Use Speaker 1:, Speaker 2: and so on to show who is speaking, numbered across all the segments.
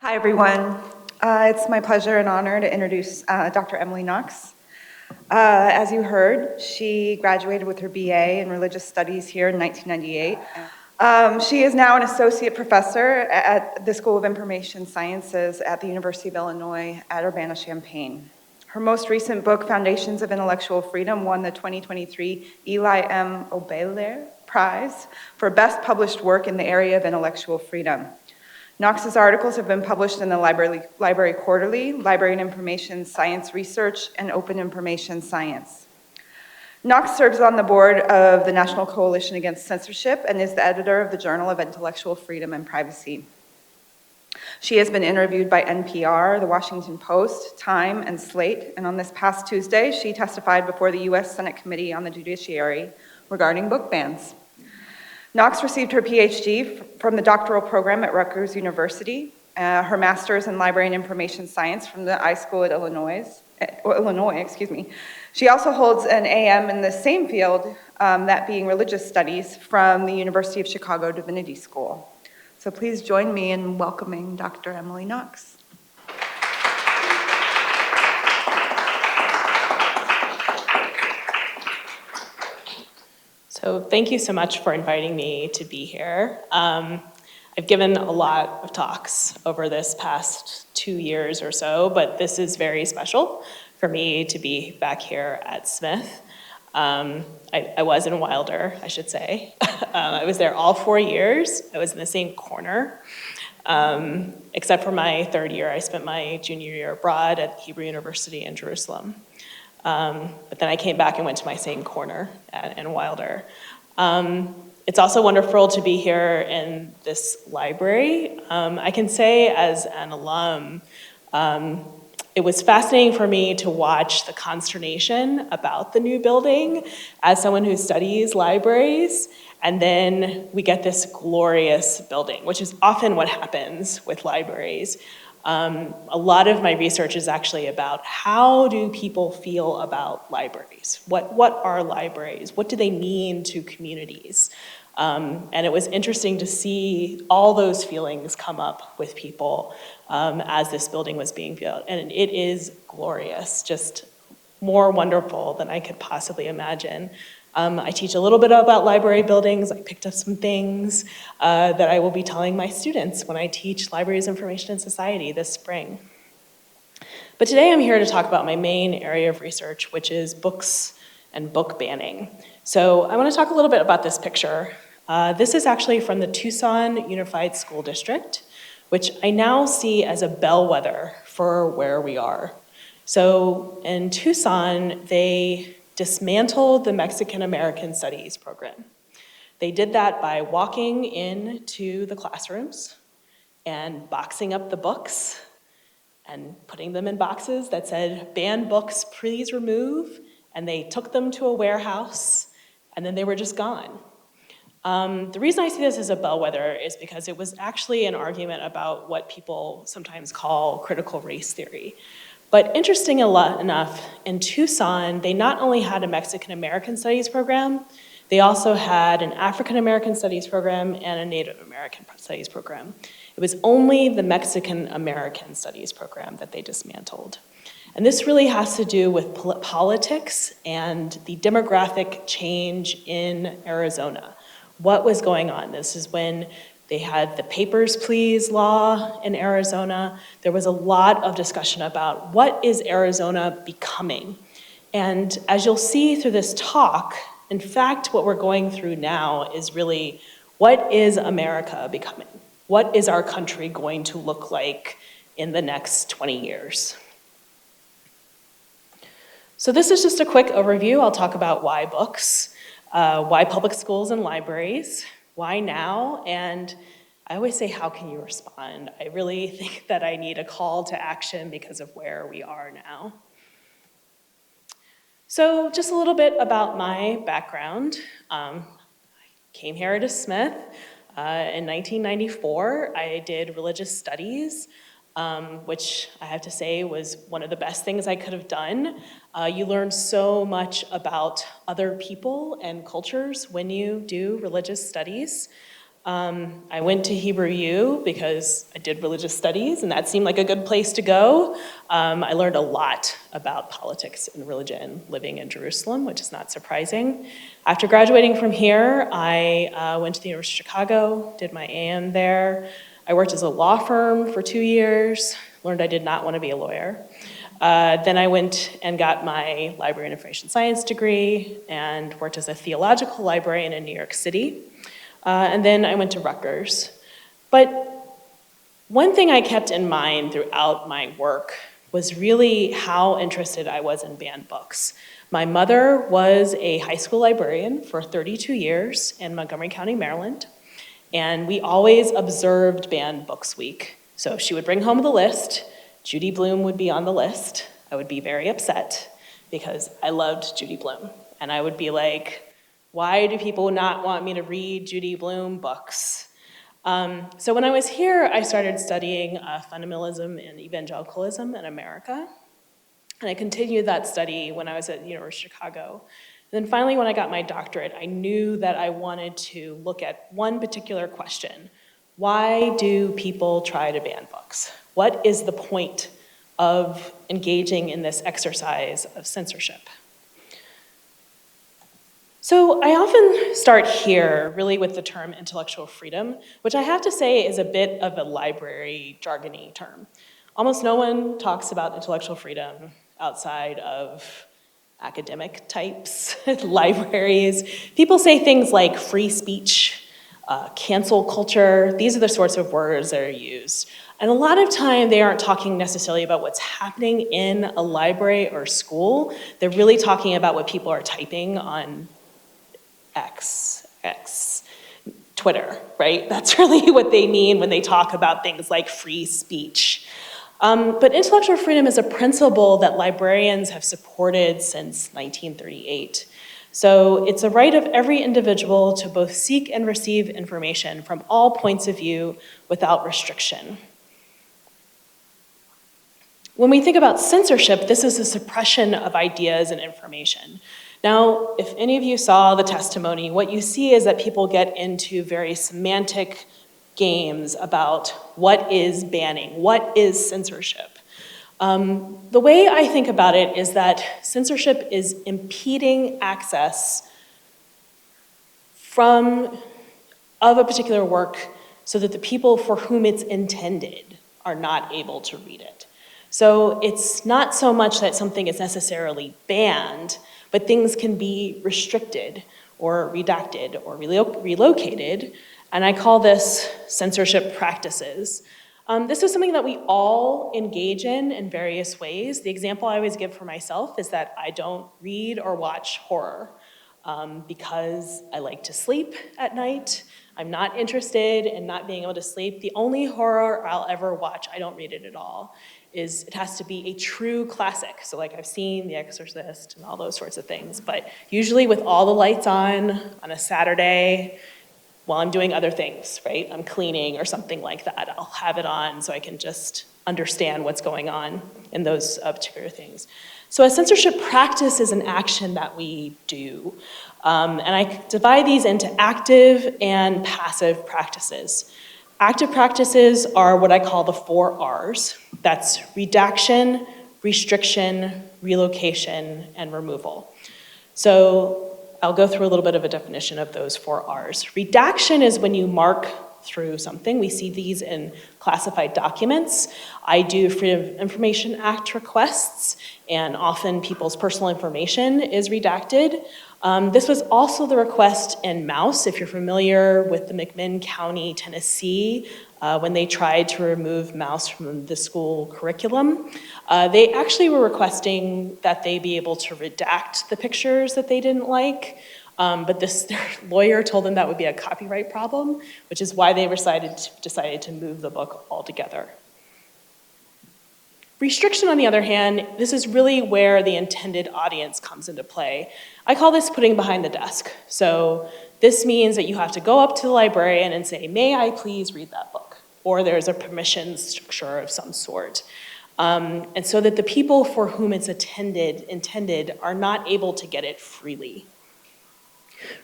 Speaker 1: Hi, everyone. It's my pleasure and honor to introduce Dr. Emily Knox. As you heard, she graduated with her BA in Religious Studies here in 1998. She is now an associate professor at the School of Information Sciences at the University of Illinois at Urbana-Champaign. Her most recent book, Foundations of Intellectual Freedom, won the 2023 Eli M. Obeler Prize for Best Published Work in the Area of Intellectual Freedom. Knox's articles have been published in the Library Quarterly, Library and Information Science Research, and Open Information Science. Knox serves on the board of the National Coalition Against Censorship and is the editor of the Journal of Intellectual Freedom and Privacy. She has been interviewed by NPR, The Washington Post, Time, and Slate, and on this past Tuesday, she testified before the U.S. Senate Committee on the Judiciary regarding book bans. Knox received her PhD from the doctoral program at Rutgers University, her master's in library and information science from the iSchool at Illinois. She also holds an AM in the same field, that being religious studies, from the University of Chicago Divinity School. So please join me in welcoming Dr. Emily Knox.
Speaker 2: So thank you so much for inviting me to be here. I've given a lot of talks over this past 2 years or so, but this is very special for me to be back here at Smith. I was in Wilder, I should say. I was there all 4 years. I was in the same corner, except for my third year. I spent my junior year abroad at Hebrew University in Jerusalem. But then I came back and went to my same corner in Wilder. It's also wonderful to be here in this library. I can say as an alum, it was fascinating for me to watch the consternation about the new building as someone who studies libraries. And then we get this glorious building, which is often what happens with libraries. A lot of my research is actually about how do people feel about libraries? What are libraries? What do they mean to communities? And it was interesting to see all those feelings come up with people as this building was being built. And it is glorious, just more wonderful than I could possibly imagine. I teach a little bit about library buildings. I picked up some things that I will be telling my students when I teach Libraries, Information, and Society this spring. But today I'm here to talk about my main area of research, which is books and book banning. So I want to talk a little bit about this picture. This is actually from the Tucson Unified School District, which I now see as a bellwether for where we are. So in Tucson, they dismantled the Mexican American Studies program. They did that by walking into the classrooms and boxing up the books and putting them in boxes that said, "Banned books, please remove," and they took them to a warehouse, and then they were just gone. The reason I see this as a bellwether is because it was actually an argument about what people sometimes call critical race theory. But interesting enough, in Tucson, they not only had a Mexican American Studies program, they also had an African American Studies program and a Native American Studies program. It was only the Mexican American Studies program that they dismantled. And this really has to do with politics and the demographic change in Arizona. What was going on? This is when they had the Papers, Please law in Arizona. There was a lot of discussion about what is Arizona becoming. And as you'll see through this talk, in fact, what we're going through now is really, what is America becoming? What is our country going to look like in the next 20 years? So this is just a quick overview. I'll talk about why books, why public schools and libraries, why now, and I always say, how can you respond? I really think that I need a call to action because of where we are now. So just a little bit about my background. I came here to Smith in 1994. I did religious studies, which I have to say was one of the best things I could have done. You learn so much about other people and cultures when you do religious studies. I went to Hebrew U because I did religious studies, and that seemed like a good place to go. I learned a lot about politics and religion living in Jerusalem, which is not surprising. After graduating from here, I went to the University of Chicago, did my AM there. I worked as a law firm for 2 years, learned I did not want to be a lawyer. Then I went and got my library and information science degree and worked as a theological librarian in New York City. And then I went to Rutgers. But one thing I kept in mind throughout my work was really how interested I was in banned books. My mother was a high school librarian for 32 years in Montgomery County, Maryland, and we always observed Banned Books Week. So she would bring home the list. Judy Blume would be on the list. I would be very upset because I loved Judy Blume. And I would be like, why do people not want me to read Judy Blume books? So when I was here, I started studying fundamentalism and evangelicalism in America. And I continued that study when I was at the University of Chicago. And then finally, when I got my doctorate, I knew that I wanted to look at one particular question. Why do people try to ban books? What is the point of engaging in this exercise of censorship? So I often start here really with the term intellectual freedom, which I have to say is a bit of a library jargony term. Almost no one talks about intellectual freedom outside of academic types, libraries. People say things like free speech, cancel culture. These are the sorts of words that are used. And a lot of time they aren't talking necessarily about what's happening in a library or school. They're really talking about what people are typing on X, Twitter, right? That's really what they mean when they talk about things like free speech. But intellectual freedom is a principle that librarians have supported since 1938. So it's a right of every individual to both seek and receive information from all points of view without restriction. When we think about censorship, this is a suppression of ideas and information. Now, if any of you saw the testimony, what you see is that people get into very semantic games about what is banning, what is censorship. The way I think about it is that censorship is impeding access of a particular work so that the people for whom it's intended are not able to read it. So it's not so much that something is necessarily banned, but things can be restricted or redacted or relocated, and I call this censorship practices. This is something that we all engage in various ways. The example I always give for myself is that I don't read or watch horror because I like to sleep at night. I'm not interested in not being able to sleep. The only horror I'll ever watch, I don't read it at all, it has to be a true classic. So like I've seen The Exorcist and all those sorts of things, but usually with all the lights on a Saturday while I'm doing other things, right? I'm cleaning or something like that. I'll have it on so I can just understand what's going on in those particular things. So a censorship practice is an action that we do. And I divide these into active and passive practices. Active practices are what I call the 4 R's. That's redaction, restriction, relocation, and removal. So I'll go through a little bit of a definition of those 4 R's. Redaction is when you mark through something. We see these in classified documents. I do Freedom of Information Act requests, and often people's personal information is redacted. This was also the request in Mouse, if you're familiar with the McMinn County, Tennessee, when they tried to remove Mouse from the school curriculum. They actually were requesting that they be able to redact the pictures that they didn't like, but their lawyer told them that would be a copyright problem, which is why they decided to move the book altogether. Restriction, on the other hand, this is really where the intended audience comes into play. I call this putting behind the desk. So this means that you have to go up to the librarian and say, may I please read that book? Or there's a permission structure of some sort. And so that the people for whom it's intended are not able to get it freely.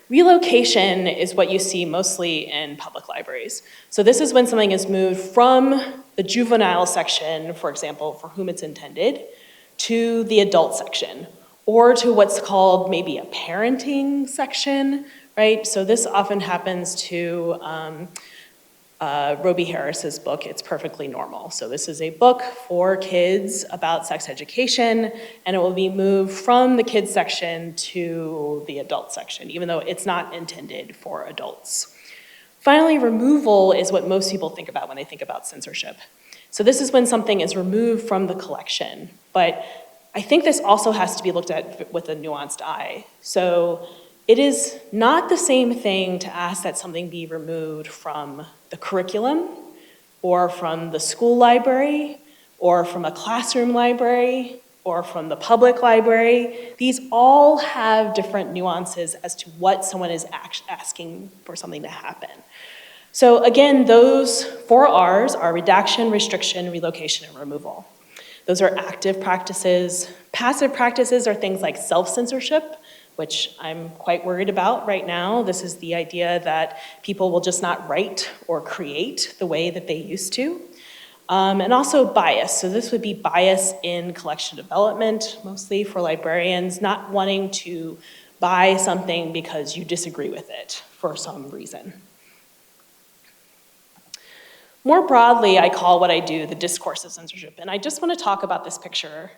Speaker 2: Relocation is what you see mostly in public libraries. So this is when something is moved from the juvenile section, for example, for whom it's intended, to the adult section, or to what's called maybe a parenting section, right? So this often happens to Roby Harris's book, It's Perfectly Normal. So this is a book for kids about sex education, and it will be moved from the kids section to the adult section, even though it's not intended for adults. Finally, removal is what most people think about when they think about censorship. So this is when something is removed from the collection, but I think this also has to be looked at with a nuanced eye. So it is not the same thing to ask that something be removed from the curriculum, or from the school library, or from a classroom library, or from the public library. These all have different nuances as to what someone is asking for something to happen. So again, those 4 R's are redaction, restriction, relocation, and removal. Those are active practices. Passive practices are things like self-censorship, which I'm quite worried about right now. This is the idea that people will just not write or create the way that they used to. And also bias. So this would be bias in collection development, mostly for librarians, not wanting to buy something because you disagree with it for some reason. More broadly, I call what I do the discourse of censorship. And I just want to talk about this picture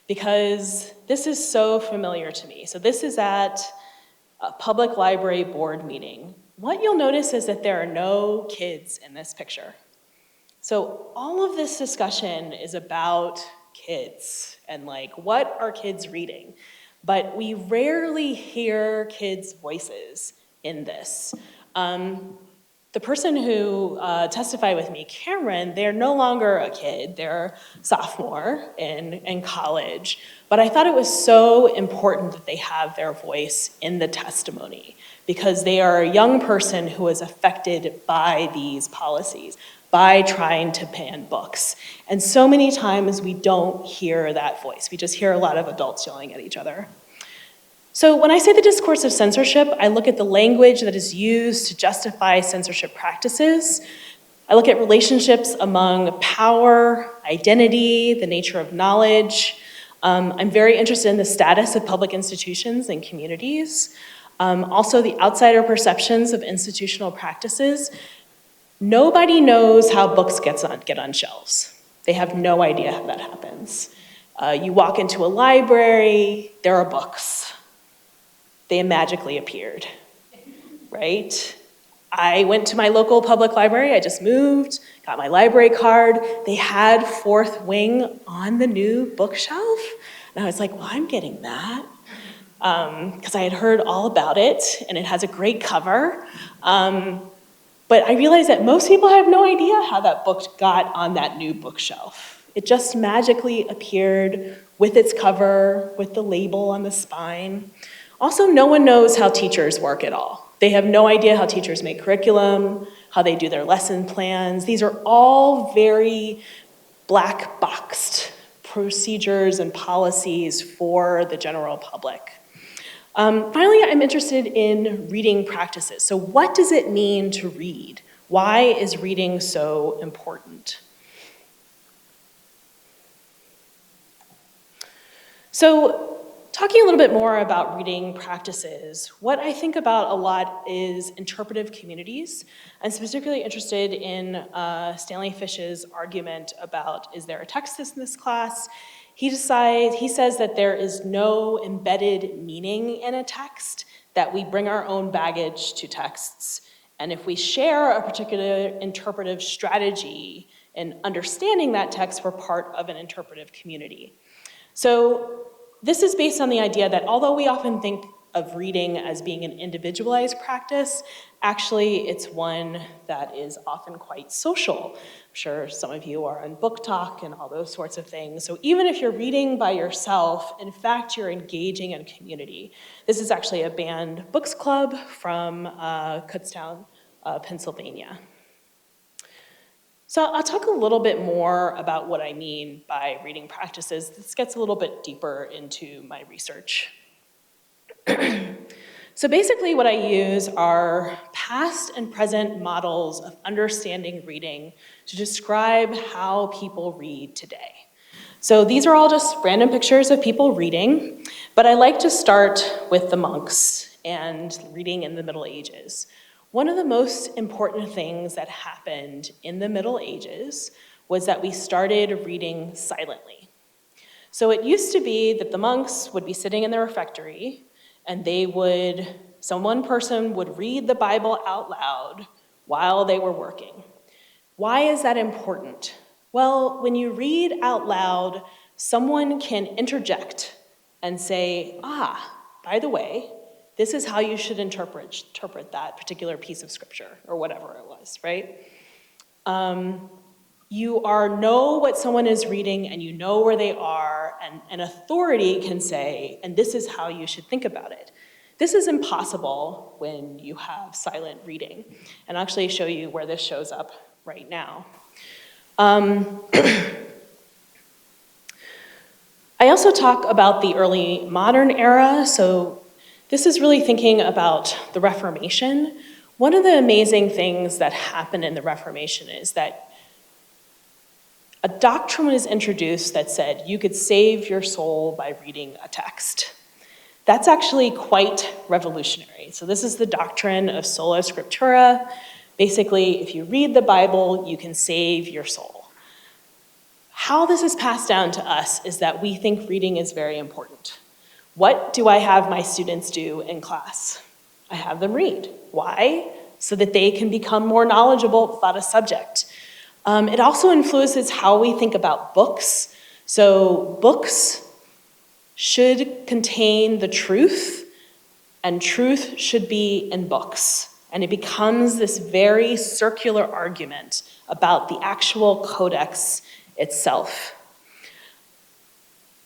Speaker 2: because this is so familiar to me. So this is at a public library board meeting. What you'll notice is that there are no kids in this picture. So all of this discussion is about kids and like, what are kids reading? But we rarely hear kids' voices in this. The person who testified with me, Cameron, they're no longer a kid, they're a sophomore in college. But I thought it was so important that they have their voice in the testimony because they are a young person who is affected by these policies, by trying to ban books. And so many times we don't hear that voice. We just hear a lot of adults yelling at each other. So when I say the discourse of censorship, I look at the language that is used to justify censorship practices. I look at relationships among power, identity, the nature of knowledge. I'm very interested in the status of public institutions and communities. Also the outsider perceptions of institutional practices. Nobody knows how books get on shelves. They have no idea how that happens. You walk into a library, there are books. They magically appeared, right? I went to my local public library, I just moved, got my library card. They had Fourth Wing on the new bookshelf. And I was like, well, I'm getting that. Because I had heard all about it, and it has a great cover. But I realized that most people have no idea how that book got on that new bookshelf. It just magically appeared with its cover, with the label on the spine. Also, no one knows how teachers work at all. They have no idea how teachers make curriculum, how they do their lesson plans. These are all very black boxed procedures and policies for the general public. Finally, I'm interested in reading practices. So what does it mean to read? Why is reading so important? So talking a little bit more about reading practices, what I think about a lot is interpretive communities. I'm particularly interested in Stanley Fish's argument about, is there a text in this class? He says that there is no embedded meaning in a text, that we bring our own baggage to texts. And if we share a particular interpretive strategy in understanding that text, we're part of an interpretive community. So this is based on the idea that although we often think of reading as being an individualized practice, actually it's one that is often quite social. I'm sure some of you are on book talk and all those sorts of things. So even if you're reading by yourself, in fact, you're engaging in community. This is actually a banned books club from Kutztown, Pennsylvania. So I'll talk a little bit more about what I mean by reading practices. This gets a little bit deeper into my research. So basically what I use are past and present models of understanding reading to describe how people read today. So these are all just random pictures of people reading, but I like to start with the monks and reading in the Middle Ages. One of the most important things that happened in the Middle Ages was that we started reading silently. So it used to be that the monks would be sitting in the refectory and one person would read the Bible out loud while they were working. Why is that important? Well, when you read out loud, someone can interject and say, by the way, this is how you should interpret that particular piece of scripture, or whatever it was, right? You know what someone is reading, and you know where they are, and an authority can say, and this is how you should think about it. This is impossible when you have silent reading. And I'll actually show you where this shows up right now. I also talk about the early modern era. So this is really thinking about the Reformation. One of the amazing things that happened in the Reformation is that a doctrine was introduced that said you could save your soul by reading a text. That's actually quite revolutionary. So this is the doctrine of sola scriptura. Basically, if you read the Bible, you can save your soul. How this is passed down to us is that we think reading is very important. What do I have my students do in class? I have them read. Why? So that they can become more knowledgeable about a subject. It also influences how we think about books. So books should contain the truth, and truth should be in books. And it becomes this very circular argument about the actual codex itself.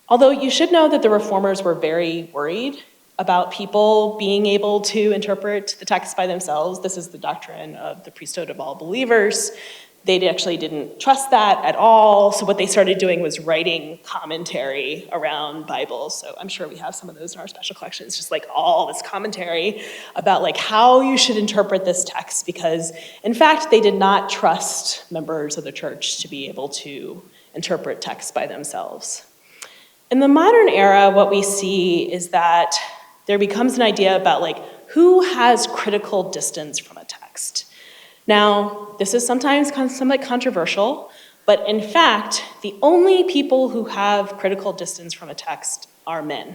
Speaker 2: Although you should know that the reformers were very worried about people being able to interpret the text by themselves. This is the doctrine of the priesthood of all believers. They actually didn't trust that at all. So what they started doing was writing commentary around Bibles. So I'm sure we have some of those in our special collections, just like all this commentary about like how you should interpret this text, because in fact, they did not trust members of the church to be able to interpret texts by themselves. In the modern era, what we see is that there becomes an idea about like who has critical distance from a text. Now, this is sometimes somewhat controversial, but in fact, the only people who have critical distance from a text are men.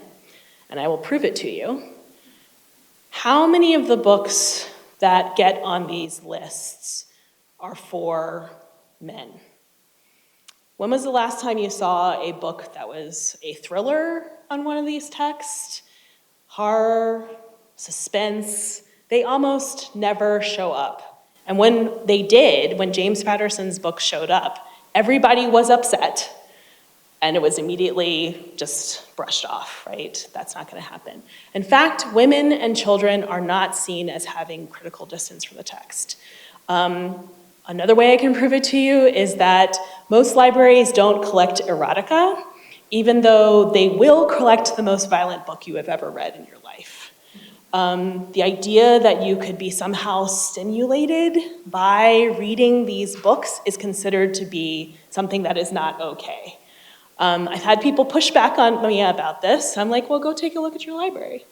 Speaker 2: And I will prove it to you. How many of the books that get on these lists are for men? When was the last time you saw a book that was a thriller on one of these texts? Horror, suspense, they almost never show up. And when they did, when James Patterson's book showed up, everybody was upset. And it was immediately just brushed off, right? That's not going to happen. In fact, women and children are not seen as having critical distance from the text. Another way I can prove it to you is that most libraries don't collect erotica, even though they will collect the most violent book you have ever read in your life. The idea that you could be somehow stimulated by reading these books is considered to be something that is not okay. I've had people push back on me about this. I'm like, well, go take a look at your library,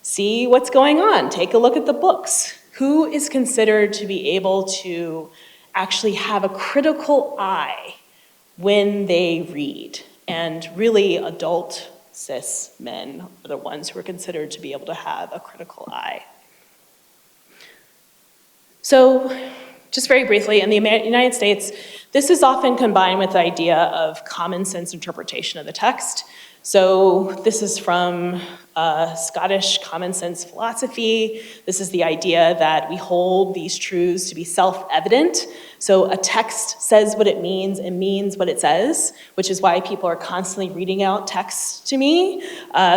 Speaker 2: see what's going on, take a look at the books. Who is considered to be able to actually have a critical eye when they read? And really, adult cis men are the ones who are considered to be able to have a critical eye. So, just very briefly, in the United States, this is often combined with the idea of common sense interpretation of the text. So this is from Scottish common sense philosophy. This is the idea that we hold these truths to be self-evident. So a text says what it means and means what it says, which is why people are constantly reading out texts to me.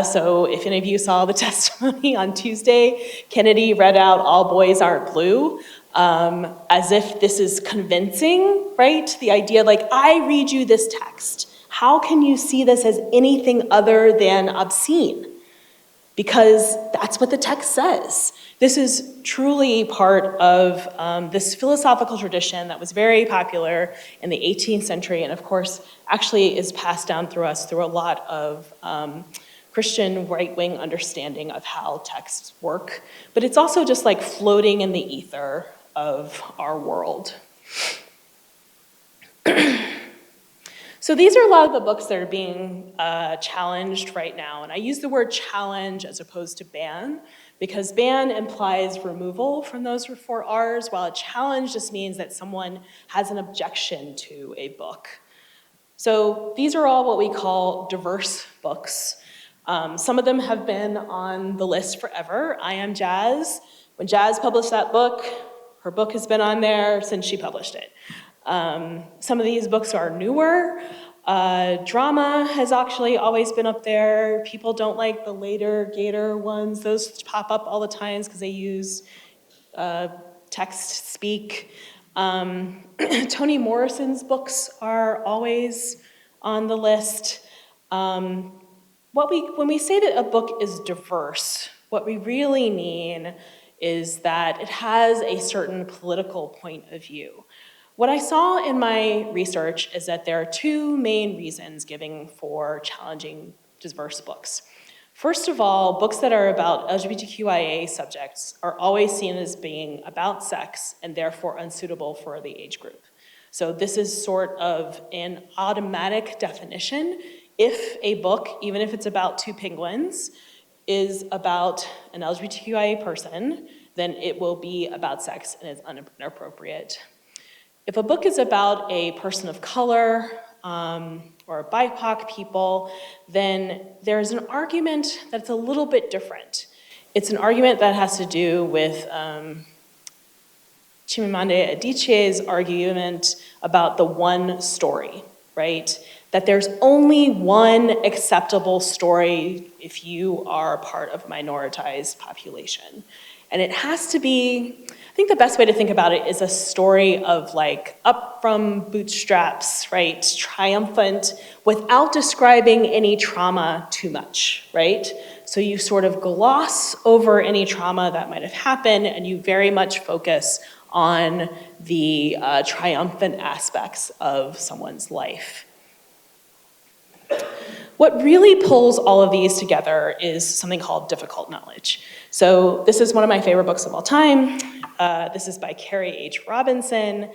Speaker 2: So if any of you saw the testimony on Tuesday, Kennedy read out "All boys aren't blue," as if this is convincing, right? The idea like, I read you this text. How can you see this as anything other than obscene? because that's what the text says. This is truly part of this philosophical tradition that was very popular in the 18th century, and of course, actually is passed down through us through a lot of Christian right-wing understanding of how texts work. But it's also just like floating in the ether of our world. So these are a lot of the books that are being challenged right now. And I use the word challenge as opposed to ban, because ban implies removal from those 4 R's, while a challenge just means that someone has an objection to a book. So these are all what we call diverse books. Some of them have been on the list forever. I Am Jazz. When Jazz published that book, her book has been on there since she published it. Some of these books are newer. Drama has actually always been up there. People don't like the later Gator ones. Those pop up all the time because they use text speak. Toni Morrison's books are always on the list. When we say that a book is diverse, what we really mean is that it has a certain political point of view. What I saw in my research is that there are 2 main reasons given for challenging diverse books. First of all, books that are about LGBTQIA subjects are always seen as being about sex and therefore unsuitable for the age group. So this is sort of an automatic definition. If a book, even if it's about 2 penguins, is about an LGBTQIA person, then it will be about sex and is inappropriate. If a book is about a person of color or BIPOC people, then there's an argument that's a little bit different. It's an argument that has to do with Chimamanda Adichie's argument about the one story, right? That there's only one acceptable story if you are part of a minoritized population. And it has to be, I think the best way to think about it is a story of like up from bootstraps, right? Triumphant, without describing any trauma too much, right? So you sort of gloss over any trauma that might have happened and you very much focus on the triumphant aspects of someone's life. What really pulls all of these together is something called difficult knowledge. So this is one of my favorite books of all time. This is by Carrie H. Robinson.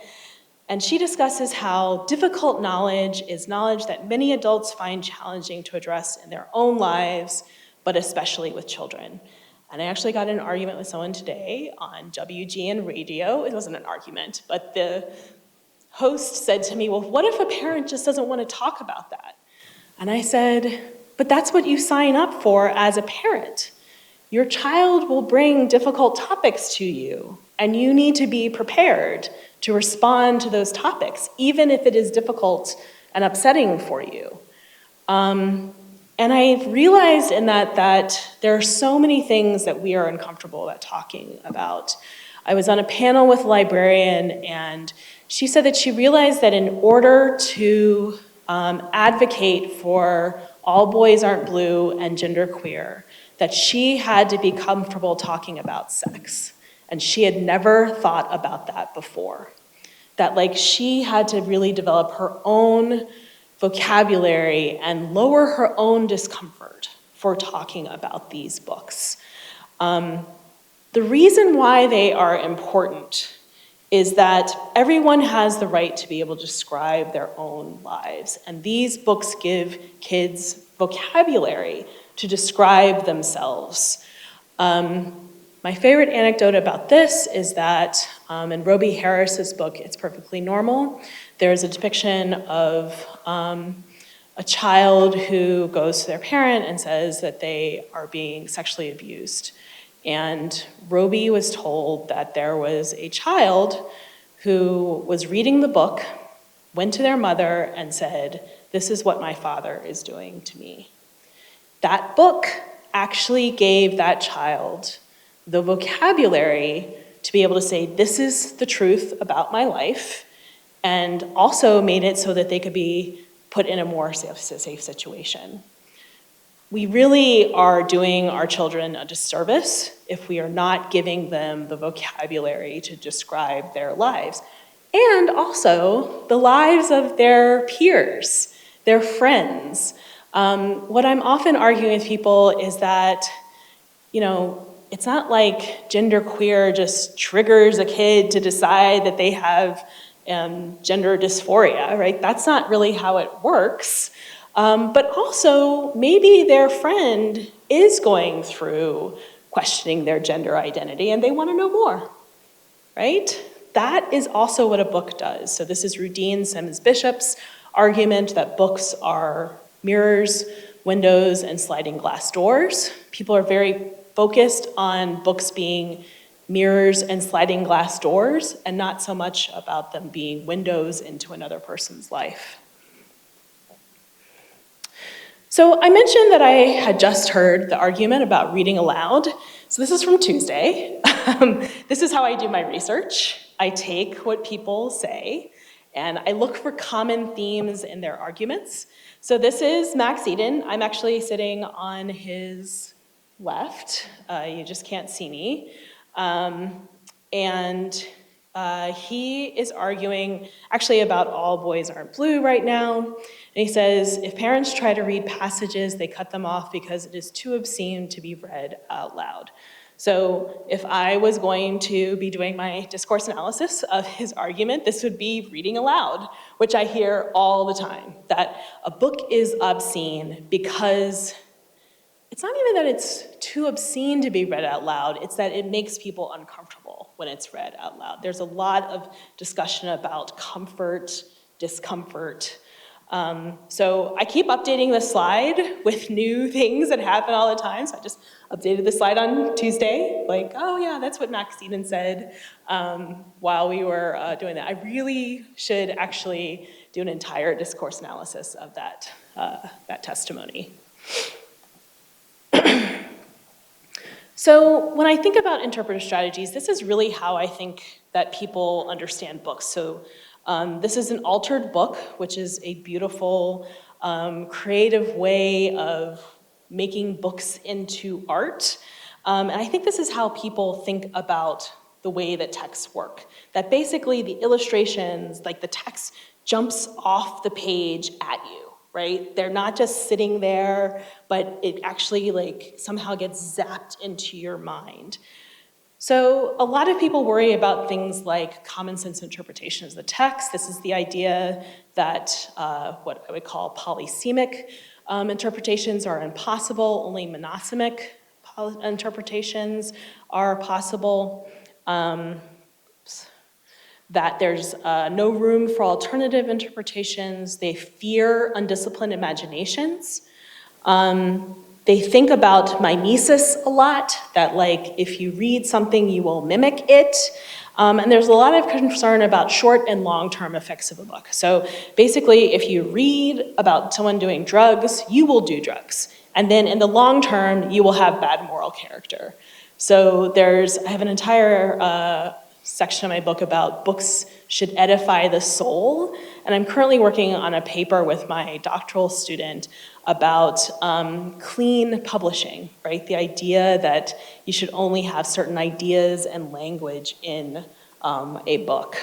Speaker 2: And she discusses how difficult knowledge is knowledge that many adults find challenging to address in their own lives, but especially with children. And I actually got in an argument with someone today on WGN radio. It wasn't an argument, but the host said to me, well, what if a parent just doesn't want to talk about that? And I said, but that's what you sign up for as a parent. Your child will bring difficult topics to you, and you need to be prepared to respond to those topics, even if it is difficult and upsetting for you. And I realized in that there are so many things that we are uncomfortable about talking about. I was on a panel with a librarian, and she said that she realized that in order to advocate for all boys aren't blue and genderqueer, that she had to be comfortable talking about sex. And she had never thought about that before. That like she had to really develop her own vocabulary and lower her own discomfort for talking about these books. The reason why they are important is that everyone has the right to be able to describe their own lives. And these books give kids vocabulary to describe themselves. My favorite anecdote about this is that in Roby Harris's book, It's Perfectly Normal, there's a depiction of a child who goes to their parent and says that they are being sexually abused. And Roby was told that there was a child who was reading the book, went to their mother and said, "This is what my father is doing to me." That book actually gave that child the vocabulary to be able to say, this is the truth about my life, and also made it so that they could be put in a more safe situation. we really are doing our children a disservice if we are not giving them the vocabulary to describe their lives. And also the lives of their peers, their friends. What I'm often arguing with people is that, it's not like genderqueer just triggers a kid to decide that they have gender dysphoria, right? That's not really how it works. But also, maybe their friend is going through questioning their gender identity and they want to know more, right? That is also what a book does. So this is Rudine Sims Bishop's argument that books are mirrors, windows, and sliding glass doors. People are very focused on books being mirrors and sliding glass doors, and not so much about them being windows into another person's life. So I mentioned that I had just heard the argument about reading aloud. So this is from Tuesday. This is how I do my research. I take what people say, and I look for common themes in their arguments. So this is Max Eden. I'm actually sitting on his left. You just can't see me. He is arguing actually about all boys aren't blue right now. And he says, if parents try to read passages, they cut them off because it is too obscene to be read out loud. So if I was going to be doing my discourse analysis of his argument, this would be reading aloud, which I hear all the time, that a book is obscene because it's not even that it's too obscene to be read out loud, it's that it makes people uncomfortable when it's read out loud. There's a lot of discussion about comfort, discomfort. So I keep updating the slide with new things that happen all the time. So I just updated the slide on Tuesday, like, oh yeah, that's what Max Eden said while we were doing that. I really should actually do an entire discourse analysis of that testimony. So when I think about interpretive strategies, this is really how I think that people understand books. So this is an altered book, which is a beautiful, creative way of making books into art. And I think this is how people think about the way that texts work. That basically the illustrations, like the text jumps off the page at you. Right? They're not just sitting there, but it actually somehow gets zapped into your mind. So a lot of people worry about things like common sense interpretations of the text. This is the idea that what I would call polysemic interpretations are impossible, only monosemic interpretations are possible. That there's no room for alternative interpretations. They fear undisciplined imaginations. They think about mimesis a lot, that if you read something, you will mimic it. And there's a lot of concern about short and long-term effects of a book. So basically, if you read about someone doing drugs, you will do drugs. And then in the long term, you will have bad moral character. So I have an entire section of my book about books should edify the soul. And I'm currently working on a paper with my doctoral student about clean publishing, right? The idea that you should only have certain ideas and language in a book.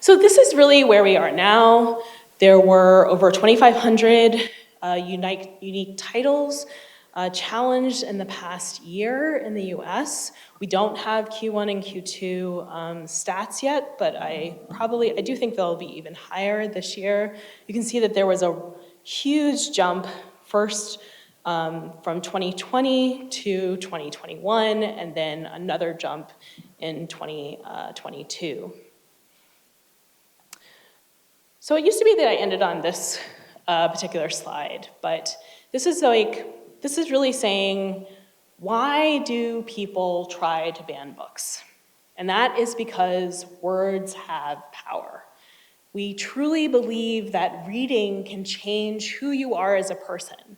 Speaker 2: So this is really where we are now. There were over 2,500 unique titles challenged in the past year in the US. We don't have Q1 and Q2 stats yet, but I do think they'll be even higher this year. You can see that there was a huge jump first from 2020 to 2021, and then another jump in 2022. So it used to be that I ended on this particular slide, but this is really saying, why do people try to ban books? And that is because words have power. We truly believe that reading can change who you are as a person.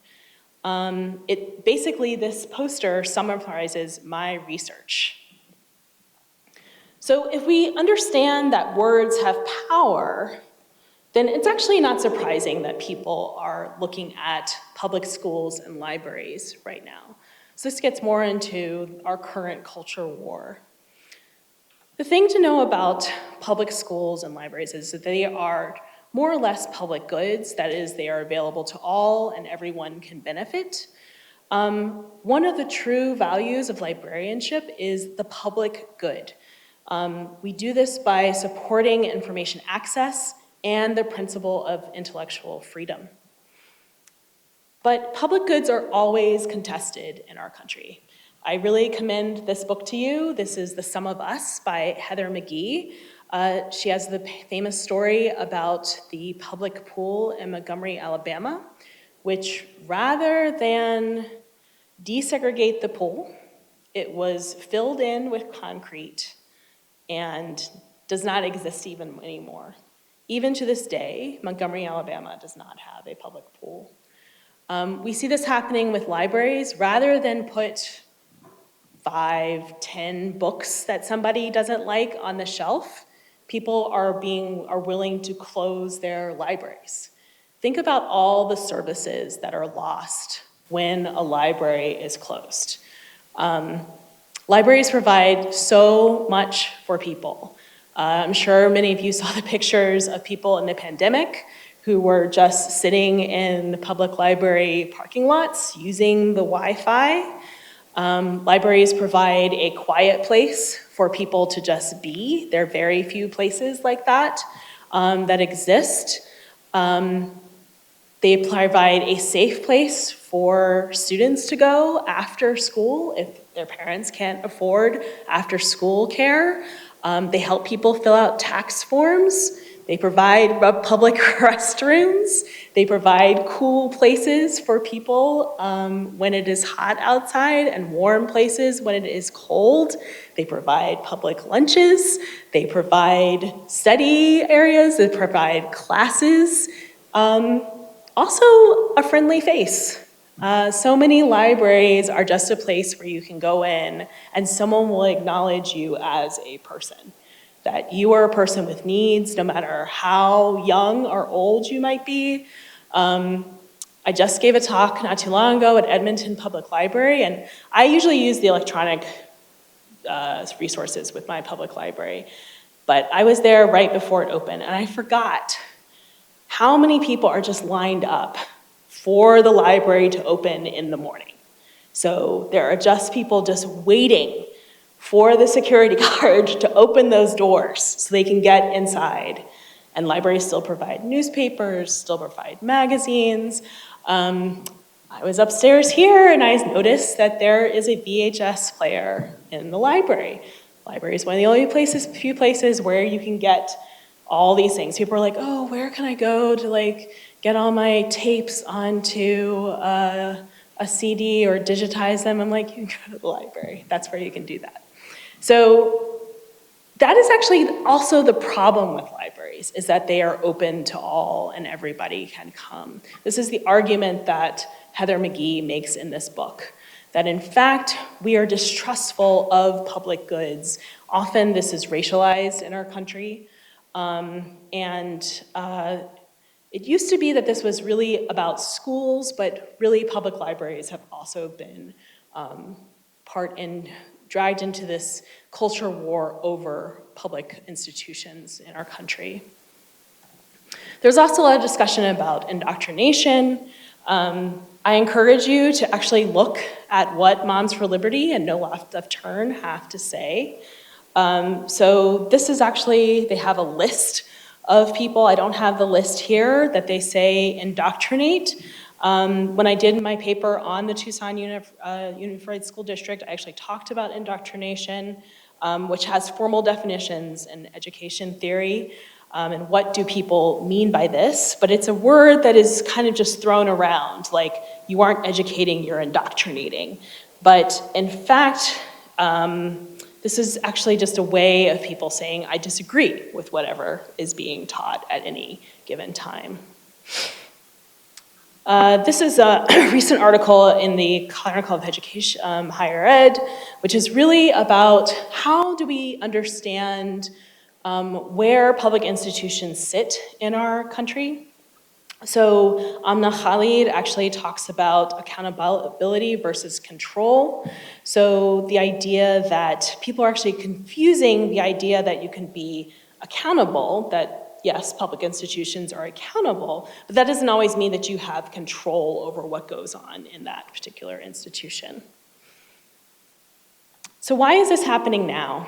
Speaker 2: Basically, this poster summarizes my research. So if we understand that words have power, then it's actually not surprising that people are looking at public schools and libraries right now. So this gets more into our current culture war. The thing to know about public schools and libraries is that they are more or less public goods. That is, they are available to all and everyone can benefit. One of the true values of librarianship is the public good. We do this by supporting information access and the principle of intellectual freedom. But public goods are always contested in our country. I really commend this book to you. This is The Sum of Us by Heather McGhee. She has the famous story about the public pool in Montgomery, Alabama, which rather than desegregate the pool, it was filled in with concrete and does not exist even anymore. Even to this day, Montgomery, Alabama does not have a public pool. We see this happening with libraries. Rather than put 5, 10 books that somebody doesn't like on the shelf, people are willing to close their libraries. Think about all the services that are lost when a library is closed. Libraries provide so much for people. I'm sure many of you saw the pictures of people in the pandemic who were just sitting in public library parking lots using the Wi-Fi. Libraries provide a quiet place for people to just be. There are very few places like that that exist. They provide a safe place for students to go after school if their parents can't afford after school care. They help people fill out tax forms. They provide public restrooms. They provide cool places for people when it is hot outside and warm places when it is cold. They provide public lunches. They provide study areas. They provide classes. Also, a friendly face. So many libraries are just a place where you can go in and someone will acknowledge you as a person. That you are a person with needs, no matter how young or old you might be. I just gave a talk not too long ago at Edmonton Public Library, and I usually use the electronic resources with my public library. But I was there right before it opened, and I forgot how many people are just lined up for the library to open in the morning. So there are just people just waiting for the security guard to open those doors so they can get inside. And libraries still provide newspapers, still provide magazines. I was upstairs here and I noticed that there is a VHS player in the library. The library is one of the only few places where you can get all these things. People are like, oh, where can I go to get all my tapes onto a CD or digitize them? I'm like, you can go to the library. That's where you can do that. So that is actually also the problem with libraries, is that they are open to all and everybody can come. This is the argument that Heather McGhee makes in this book, that in fact, we are distrustful of public goods. Often this is racialized in our country. It used to be that this was really about schools, but really public libraries have also been dragged into this culture war over public institutions in our country. There's also a lot of discussion about indoctrination. I encourage you to actually look at what Moms for Liberty and No Left of Turn have to say. So this is actually, they have a list of people, I don't have the list here, that they say indoctrinate. When I did my paper on the Tucson Unified School District, I actually talked about indoctrination, which has formal definitions in education theory, and what do people mean by this. But it's a word that is kind of just thrown around, like you aren't educating, you're indoctrinating. But in fact, this is actually just a way of people saying, I disagree with whatever is being taught at any given time. This is a recent article in the Chronicle of Education, Higher Ed, which is really about how do we understand where public institutions sit in our country. So Amna Khalid actually talks about accountability versus control. So the idea that people are actually confusing the idea that you can be accountable, that yes, public institutions are accountable, but that doesn't always mean that you have control over what goes on in that particular institution. So why is this happening now?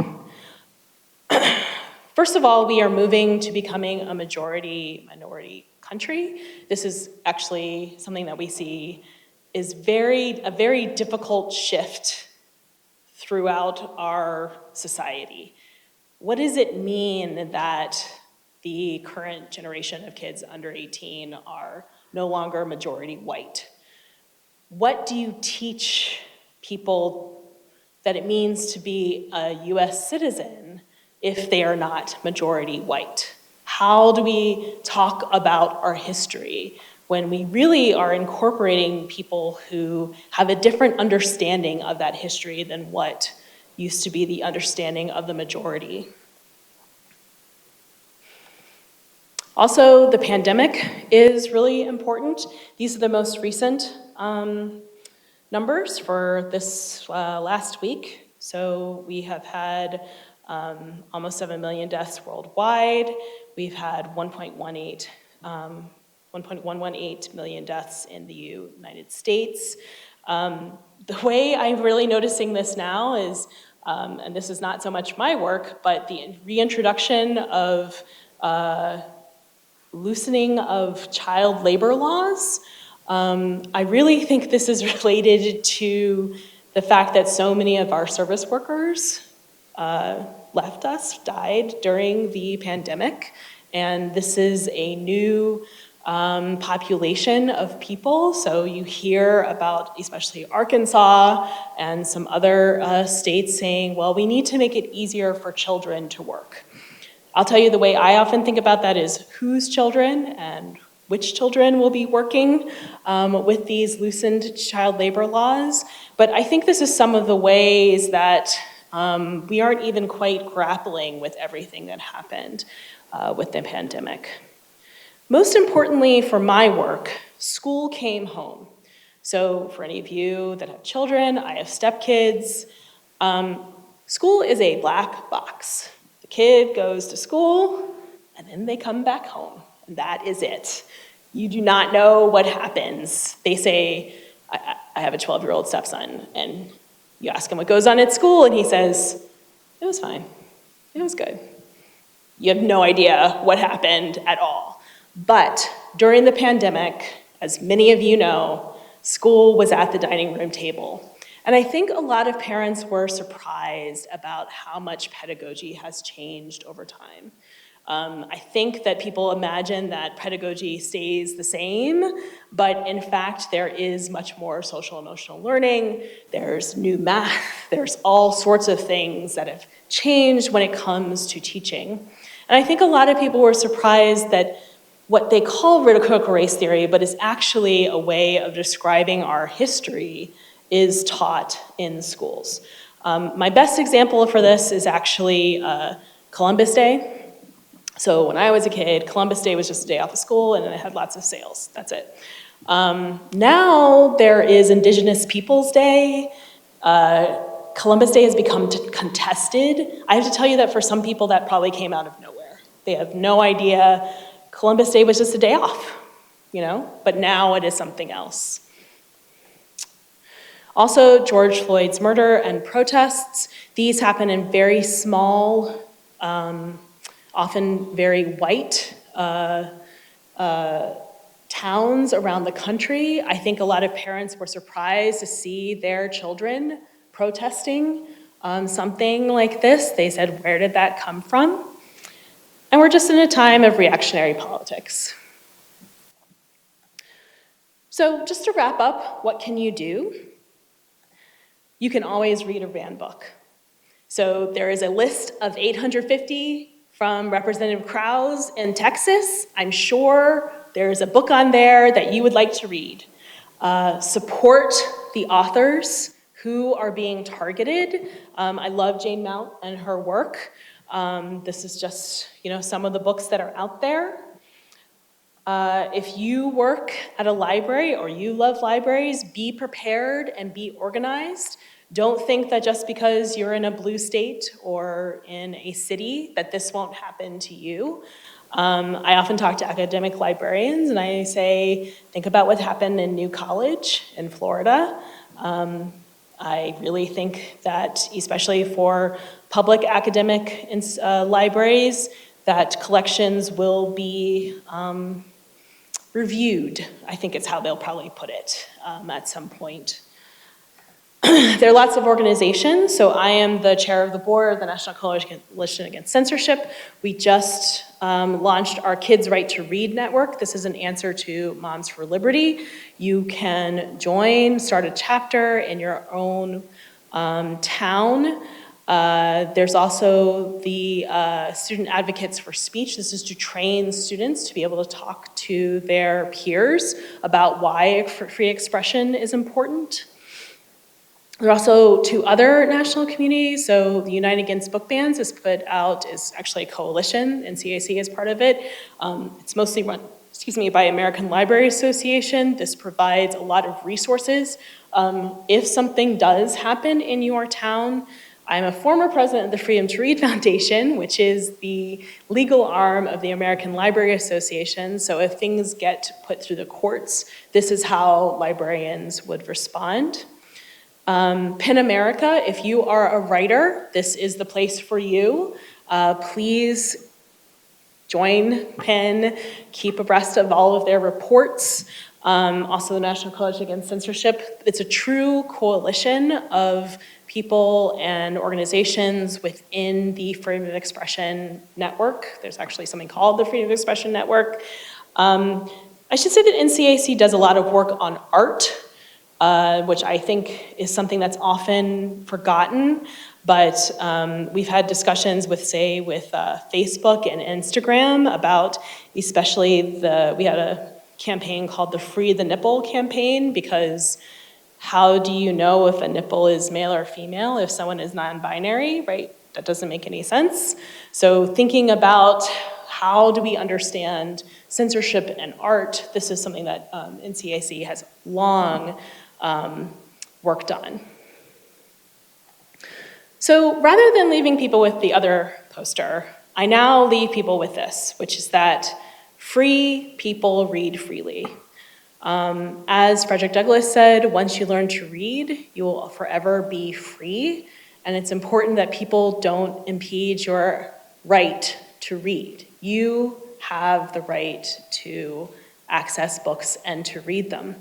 Speaker 2: First of all, we are moving to becoming a majority-minority country. This is actually something that we see is a very difficult shift throughout our society. What does it mean that the current generation of kids under 18 are no longer majority white? What do you teach people that it means to be a US citizen if they are not majority white? How do we talk about our history when we really are incorporating people who have a different understanding of that history than what used to be the understanding of the majority? Also, the pandemic is really important. These are the most recent numbers for this last week. So we have had almost 7 million deaths worldwide. We've had 1.118 million deaths in the United States. The way I'm really noticing this now is, and this is not so much my work, but the reintroduction of loosening of child labor laws. I really think this is related to the fact that so many of our service workers left us, died during the pandemic, and this is a new population of people. So you hear about, especially Arkansas and some other states saying, well, we need to make it easier for children to work. I'll tell you the way I often think about that is whose children and which children will be working with these loosened child labor laws. But I think this is some of the ways that we aren't even quite grappling with everything that happened with the pandemic. Most importantly for my work, school came home. So for any of you that have children, I have stepkids, school is a black box. The kid goes to school and then they come back home, and that is it. You do not know what happens. They say, I have a 12-year-old stepson, and you ask him what goes on at school, and he says, it was fine, it was good. You have no idea what happened at all. But during the pandemic, as many of you know, school was at the dining room table. And I think a lot of parents were surprised about how much pedagogy has changed over time. I think that people imagine that pedagogy stays the same, but in fact, there is much more social emotional learning, there's new math, there's all sorts of things that have changed when it comes to teaching. And I think a lot of people were surprised that what they call critical race theory, but is actually a way of describing our history, is taught in schools. My best example for this is actually Columbus Day. So when I was a kid, Columbus Day was just a day off of school, and then it had lots of sales. That's it. Now there is Indigenous Peoples Day. Columbus Day has become contested. I have to tell you that for some people that probably came out of nowhere. They have no idea. Columbus Day was just a day off, but now it is something else. Also, George Floyd's murder and protests. These happen in very small, often very white towns around the country. I think a lot of parents were surprised to see their children protesting something like this. They said, where did that come from? And we're just in a time of reactionary politics. So just to wrap up, what can you do? You can always read a Rand book. So there is a list of 850 from Representative Krause in Texas. I'm sure there's a book on there that you would like to read. Support the authors who are being targeted. I love Jane Mount and her work. This is just, some of the books that are out there. If you work at a library or you love libraries, be prepared and be organized. Don't think that just because you're in a blue state or in a city that this won't happen to you. I often talk to academic librarians and I say, think about what happened in New College in Florida. I really think that, especially for public academic libraries, that collections will be reviewed, I think is how they'll probably put it at some point. There are lots of organizations, so I am the chair of the board of the National Coalition Against Censorship. We just launched our Kids' Right to Read network. This is an answer to Moms for Liberty. You can join, start a chapter in your own town. There's also the Student Advocates for Speech. This is to train students to be able to talk to their peers about why free expression is important. There are also two other national communities. So the United Against Book Bans is actually a coalition, and CAC is part of it. It's mostly run, by American Library Association. This provides a lot of resources. If something does happen in your town, I'm a former president of the Freedom to Read Foundation, which is the legal arm of the American Library Association. So if things get put through the courts, this is how librarians would respond. PEN America, if you are a writer, this is the place for you. Please join PEN, keep abreast of all of their reports. Also the National Coalition Against Censorship. It's a true coalition of people and organizations within the Freedom of Expression Network. There's actually something called the Freedom of Expression Network. I should say that NCAC does a lot of work on art, which I think is something that's often forgotten, but we've had discussions with Facebook and Instagram about especially we had a campaign called the Free the Nipple campaign, because how do you know if a nipple is male or female if someone is non-binary, right? That doesn't make any sense. So thinking about how do we understand censorship and art, this is something that NCAC has long worked on. So rather than leaving people with the other poster, I now leave people with this, which is that free people read freely. As Frederick Douglass said, once you learn to read, you will forever be free. And it's important that people don't impede your right to read. You have the right to access books and to read them.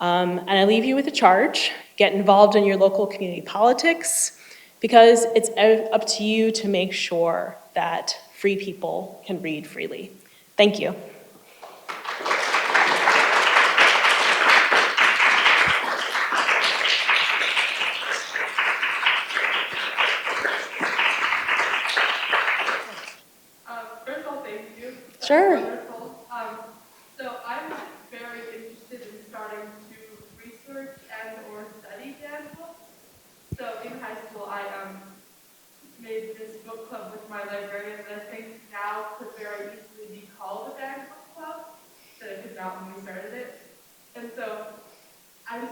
Speaker 2: And I leave you with a charge. Get involved in your local community politics, because it's up to you to make sure that free people can read freely. Thank you.
Speaker 3: First of all, thank you.
Speaker 2: Sure.
Speaker 3: Wonderful. So I'm very interested in starting to research and or study banned books. So in high school, I made this book club with my librarian that I think now could very easily be called a banned book club, that it could not when we started it. And so I was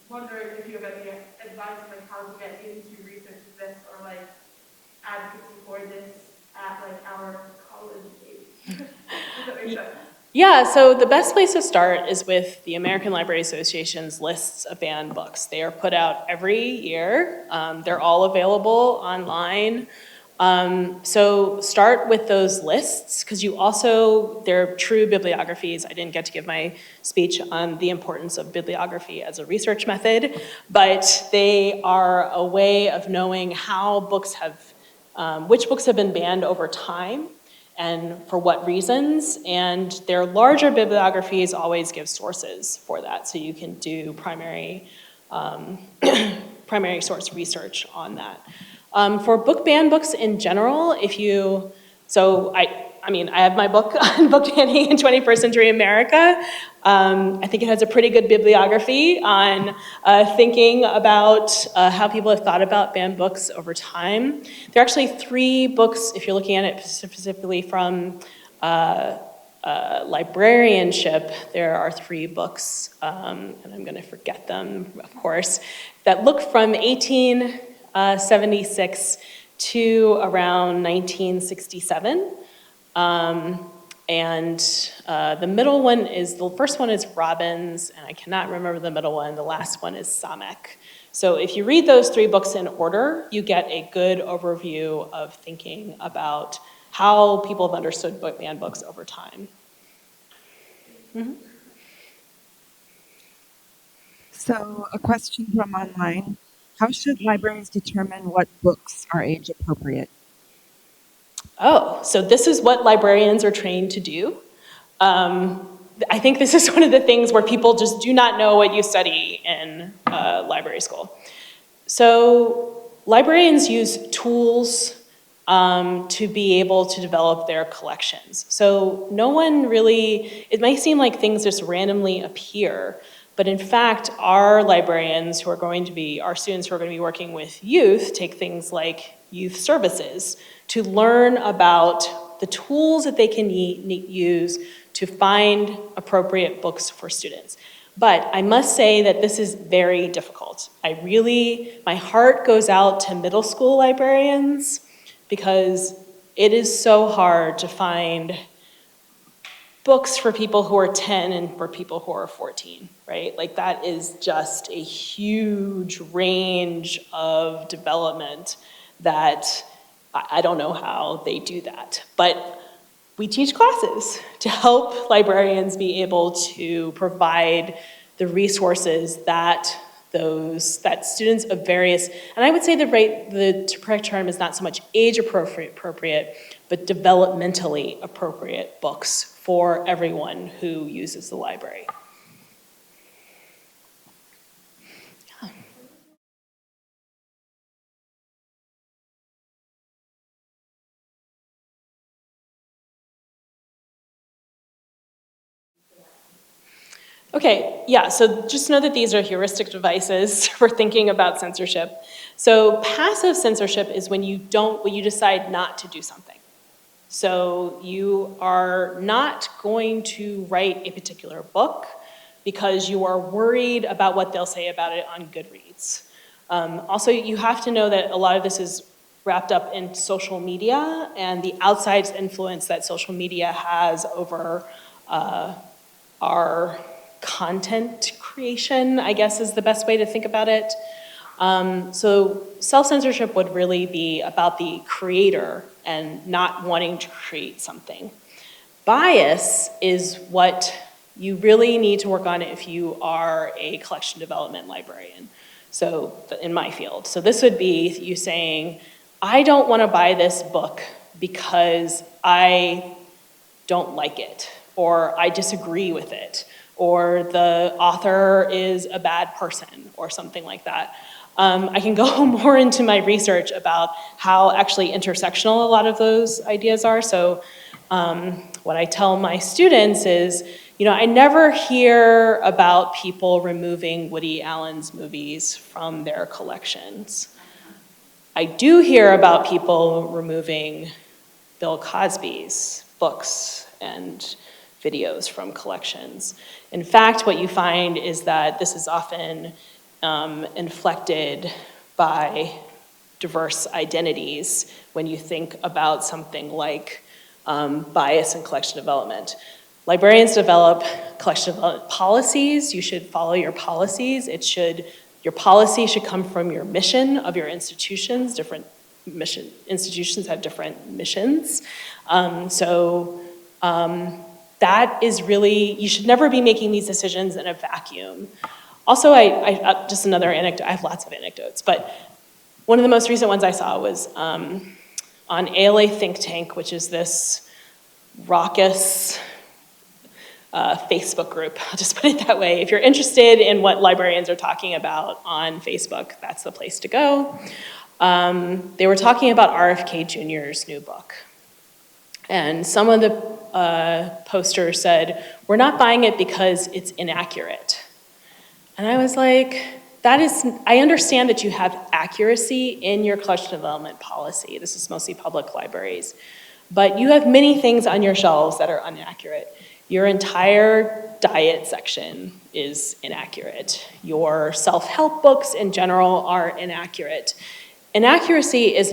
Speaker 3: wondering if you have any advice on how to get into research of this or advocacy for this at our college age. Does that make sense?
Speaker 2: Yeah, so the best place to start is with the American Library Association's lists of banned books. They are put out every year. They're all available online. So start with those lists, because they're true bibliographies. I didn't get to give my speech on the importance of bibliography as a research method, but they are a way of knowing how which books have been banned over time and for what reasons. And their larger bibliographies always give sources for that, so you can do primary source research on that. For banned books in general, I have my book on book banning in 21st century America. I think it has a pretty good bibliography on thinking about how people have thought about banned books over time. There are actually 3 books, if you're looking at it specifically from librarianship, there are 3 books, and I'm going to forget them, of course, that look from 1876 to around 1967. The middle one is, the first one is Robbins, and I cannot remember the middle one. The last one is Samek. So if you read those 3 books in order, you get a good overview of thinking about how people have understood banned books over time. Mm-hmm.
Speaker 4: So, a question from online. How should libraries determine what books are age appropriate?
Speaker 2: Oh, so this is what librarians are trained to do. I think this is one of the things where people just do not know what you study in library school. So librarians use tools to be able to develop their collections. So no one really, it might seem like things just randomly appear, but in fact, our librarians who are going to be, our students who are going to be working with youth, take things like youth services to learn about the tools that they can use to find appropriate books for students. But I must say that this is very difficult. My heart goes out to middle school librarians because it is so hard to find books for people who are 10 and for people who are 14, right? Like that is just a huge range of development that I don't know how they do that. But we teach classes to help librarians be able to provide the resources that students of various, and I would say the correct term is not so much age appropriate, but developmentally appropriate books for everyone who uses the library. Okay, yeah, so just know that these are heuristic devices for thinking about censorship. So passive censorship is when you decide not to do something. So you are not going to write a particular book because you are worried about what they'll say about it on Goodreads. Also, you have to know that a lot of this is wrapped up in social media and the outside influence that social media has over our content creation, I guess is the best way to think about it. So self-censorship would really be about the creator and not wanting to create something. Bias is what you really need to work on if you are a collection development librarian. So in my field. So this would be you saying, I don't want to buy this book because I don't like it, or I disagree with it, or the author is a bad person, or something like that. I can go more into my research about how actually intersectional a lot of those ideas are. So what I tell my students is, I never hear about people removing Woody Allen's movies from their collections. I do hear about people removing Bill Cosby's books and videos from collections. In fact, what you find is that this is often inflected by diverse identities when you think about something like bias in collection development. Librarians develop collection development policies. You should follow your policies. Your policy should come from your mission of your institutions. Different institutions have different missions. That is really, you should never be making these decisions in a vacuum. Also, I just another anecdote, I have lots of anecdotes, but one of the most recent ones I saw was on ALA Think Tank, which is this raucous Facebook group, I'll just put it that way. If you're interested in what librarians are talking about on Facebook, that's the place to go. They were talking about RFK Jr.'s new book. And some of the posters said, we're not buying it because it's inaccurate. And I was like, I understand that you have accuracy in your collection development policy. This is mostly public libraries. But you have many things on your shelves that are inaccurate. Your entire diet section is inaccurate. Your self-help books in general are inaccurate. Inaccuracy is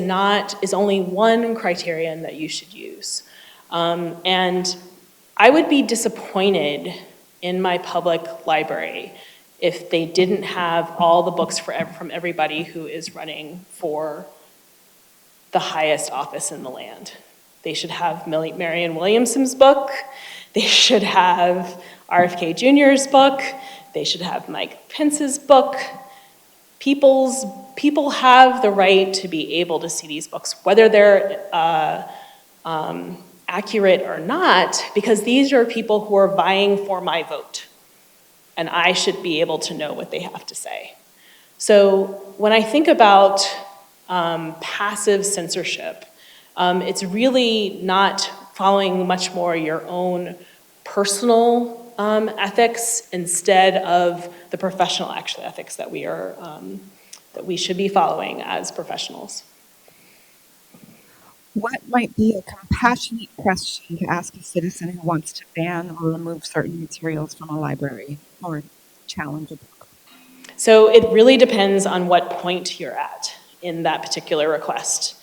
Speaker 2: only one criterion that you should use. And I would be disappointed in my public library if they didn't have all the books from everybody who is running for the highest office in the land. They should have Marianne Williamson's book. They should have RFK Jr.'s book. They should have Mike Pence's book. People have the right to be able to see these books, whether they're accurate or not, because these are people who are vying for my vote. And I should be able to know what they have to say. So when I think about passive censorship, it's really not following much more your own personal ethics instead of the professional ethics that we should be following as professionals.
Speaker 4: What might be a compassionate question to ask a citizen who wants to ban or remove certain materials from a library or challenge a book?
Speaker 2: So it really depends on what point you're at in that particular request.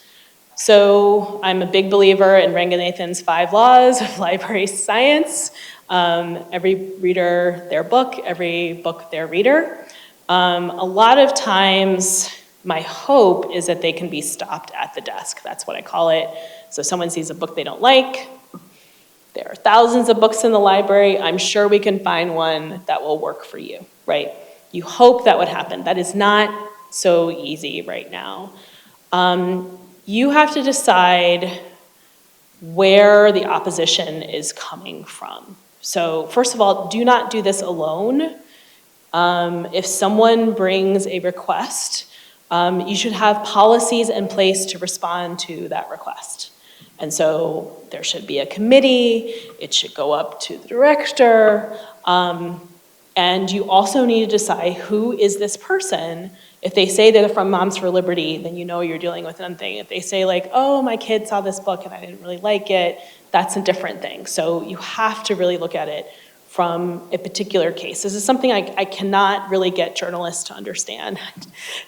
Speaker 2: So I'm a big believer in Ranganathan's 5 laws of library science. Every reader, their book, every book, their reader. A lot of times, my hope is that they can be stopped at the desk. That's what I call it. So someone sees a book they don't like. There are thousands of books in the library. I'm sure we can find one that will work for you, right? You hope that would happen. That is not so easy right now. You have to decide where the opposition is coming from. So first of all, do not do this alone. If someone brings a request, you should have policies in place to respond to that request. And so there should be a committee, it should go up to the director, and you also need to decide who is this person. If they say they're from Moms for Liberty, then you know you're dealing with one thing. If they say like, oh, my kid saw this book and I didn't really like it, that's a different thing. So you have to really look at it from a particular case. This is something I cannot really get journalists to understand.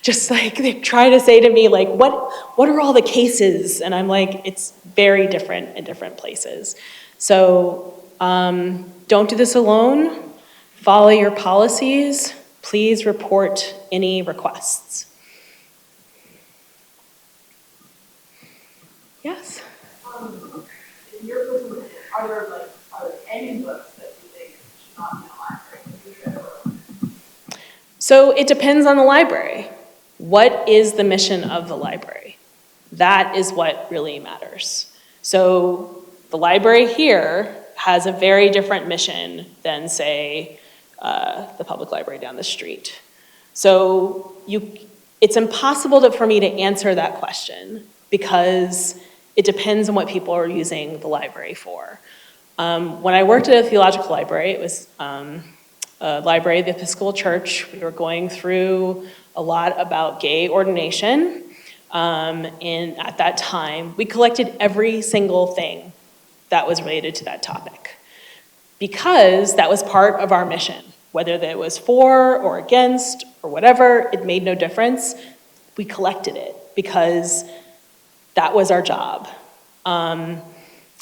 Speaker 2: Just like they try to say to me, like, what are all the cases? And I'm like, it's very different in different places. So don't do this alone. Follow your policies. Please report any requests. Yes?
Speaker 5: In your personal opinion, are there any books that you think should not be in a library?
Speaker 2: So it depends on the library. What is the mission of the library? That is what really matters. So the library here has a very different mission than, say, the public library down the street. So it's impossible for me to answer that question because it depends on what people are using the library for. When I worked at a theological library, it was a library of the Episcopal Church. We were going through a lot about gay ordination. And at that time, we collected every single thing that was related to that topic because that was part of our mission. Whether that was for or against or whatever, it made no difference. We collected it because that was our job.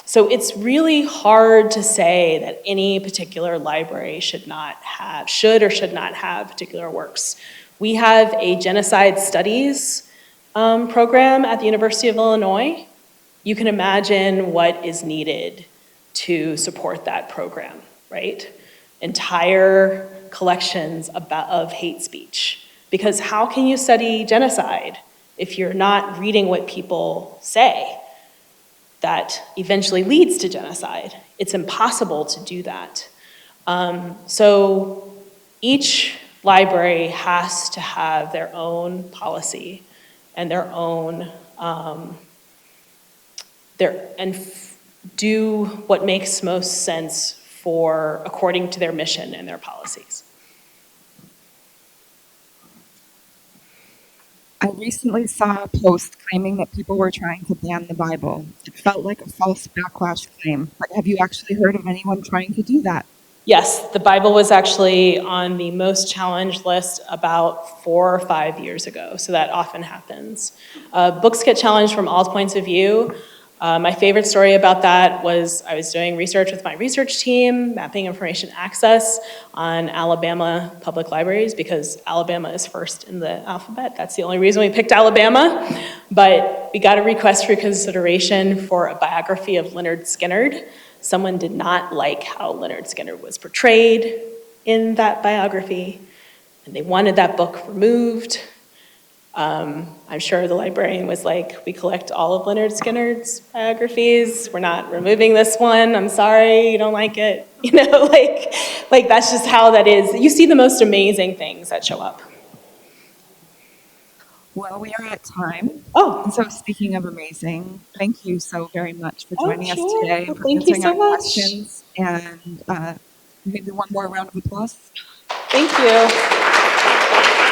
Speaker 2: So it's really hard to say that any particular library should or should not have particular works. We have a genocide studies program at the University of Illinois. You can imagine what is needed to support that program, right? Entire collections of hate speech. Because how can you study genocide if you're not reading what people say that eventually leads to genocide? It's impossible to do that. So each library has to have their own policy and their own, do what makes most sense for according to their mission and their policies.
Speaker 4: I recently saw a post claiming that people were trying to ban the Bible. It felt like a false backlash claim, but have you actually heard of anyone trying to do that?
Speaker 2: Yes, the Bible was actually on the most challenged list about 4 or 5 years ago, so that often happens. Books get challenged from all points of view. My favorite story about that was I was doing research with my research team, mapping information access on Alabama public libraries, because Alabama is first in the alphabet. That's the only reason we picked Alabama. But we got a request for consideration for a biography of Leonard Skinner. Someone did not like how Leonard Skinner was portrayed in that biography, and they wanted that book removed. I'm sure the librarian was like, we collect all of Leonard Skinner's biographies. We're not removing this one. I'm sorry, you don't like it. You know, like that's just how that is. You see the most amazing things that show up.
Speaker 4: Well, we are at time.
Speaker 2: Oh.
Speaker 4: And so speaking of amazing, thank you so very much for joining us
Speaker 2: Sure.
Speaker 4: today and
Speaker 2: Well,
Speaker 4: for
Speaker 2: thank you
Speaker 4: answering
Speaker 2: so
Speaker 4: our
Speaker 2: much.
Speaker 4: questions. And maybe one more round of applause.
Speaker 2: Thank you.